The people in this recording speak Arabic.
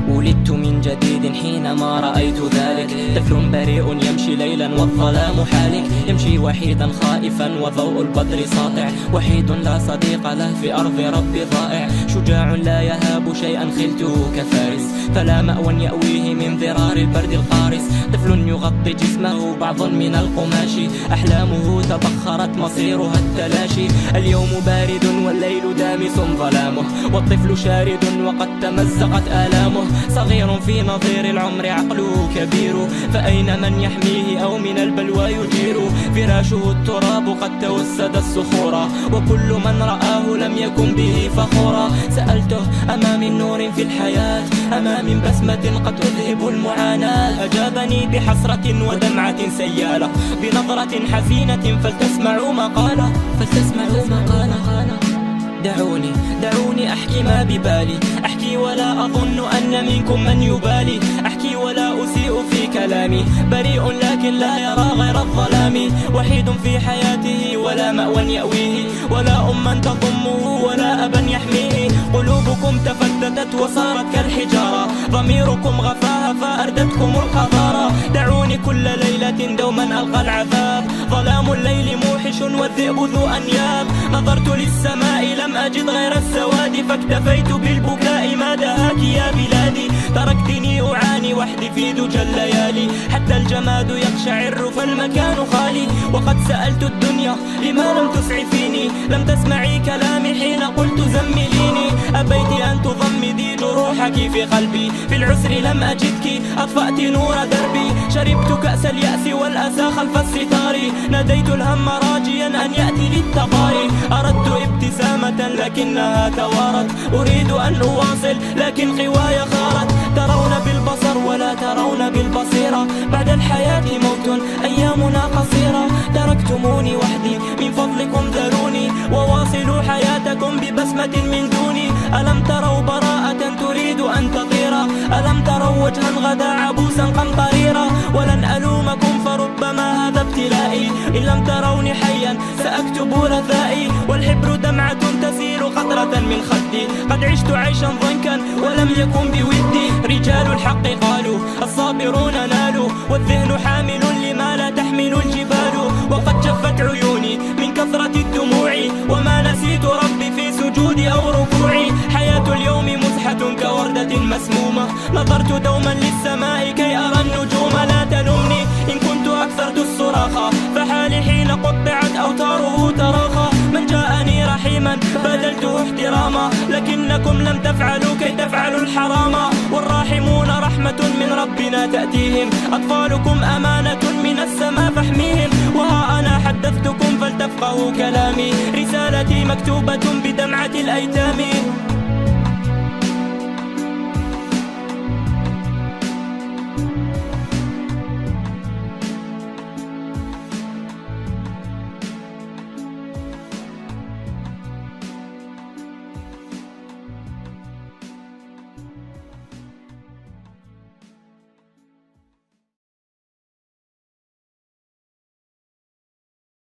ولدت من جديد حينما رأيت ذلك، طفل بريء يمشي ليلا والظلام حالك، يمشي وحيدا خائفا وضوء البدر ساطع، وحيد لا صديق له في أرض ربي ضائع، شجاع لا يهاب شيئا خلته كفارس، فلا مأوى يأويه من ضرار البرد القارس، طفل يغطي جسمه بعض من القماش، أحلامه تبخرت مصيرها التلاشي، اليوم بارد والليل دامس ظلامه، والطفل شارد وقد تمزقت آلامه، صغير في نظير العمر عقله كبير، فأين من يحميه أو من البلوى يجير، فراشه التراب قد توسد الصخورا، وكل من رآه لم يكن به فخورا، سألته أما من نور في الحياة، أما من بسمة قد تذهب المعاناة، أجابني بحسرة ودمعة سيالة، بنظرة حزينة فلتسمعوا مقالة، دعوني أحكي ما ببالي، أحكي ولا أظن أن منكم من يبالي، أحكي ولا أسيء في كلامي، بريء لكن لا يرى غير الظلام، وحيد في حياته ولا مأوى يأويه، ولا أما تضمه ولا أبا يحميه، قلوبكم تفتتت وصارت كالحجارة، ضميركم غفاها فأردتكم القذارة، دعوني كل ليلة دوما ألقى العذاب، ظلام الليل موحش والذئب ذو أنياب، نظرت للسماء لم أجد غير السواد، فاكتفيت بالبكاء ما دهاك يا بلادي، تركتني أعاني وحدي في دجى الليالي، حتى الجماد يقشعر فالمكان خالي، وقد سألت الدنيا لما لم تسعفيني، لم تسمعي كلامي حين قلت زمليني، أبيت أن تضمدي جروحك في قلبي، في العسر لم أجدك أطفأت نور دربي، شربت كأس اليأس والأسى خلف الستار، ناديت الهم راجيا أن يأتي للتقاري، أردت ابتسامة لكنها توارت، أريد أن أواصل لكن قواي خارت، ترون بالبصر ولا ترون بالبصيرة، بعد الحياة موت أيامنا قصيرة، تركتموني وحدي من فضلكم ذروني، وواصلوا حياتكم ببسمة من دوني، ألم تروا براءة تريد أن تطير، ألم تروا وجها غدا عبوسا قمطريرا، ولن ألومكم فربما هذا ابتلائي، إن لم تروني حيا سأكتب رثائي، والحبر دمعة تسيل قطرة من خدي، قد عشت عيشا ضنكا ولم يكن بودي، رجال الحق قالوا الصابرون نالوا، والذهن حامل لما لا تحمل الجبال، وقد جفت عيوني من كثرة الدموع، وما نسيت ربي في سجودي أو ركوعي، حياة اليوم مزحة كوردة مسمومة، نظرت دوما للسماء كي أرى النجوم، لا تلومني إن كنت أكثرت الصراخ، فحالي حين قطعت أوتاره تراخى، من جاءني رحيما بدلته احتراما، لكنكم لم تفعلوا كي تفعلوا الحراما، والراحمون رحمة من ربنا تأتيهم، أطفالكم أمانة من السماء فاحميهم، وها أنا حدثتكم فلتفقهوا كلامي، رسالتي مكتوبة بدمعة الأيتام.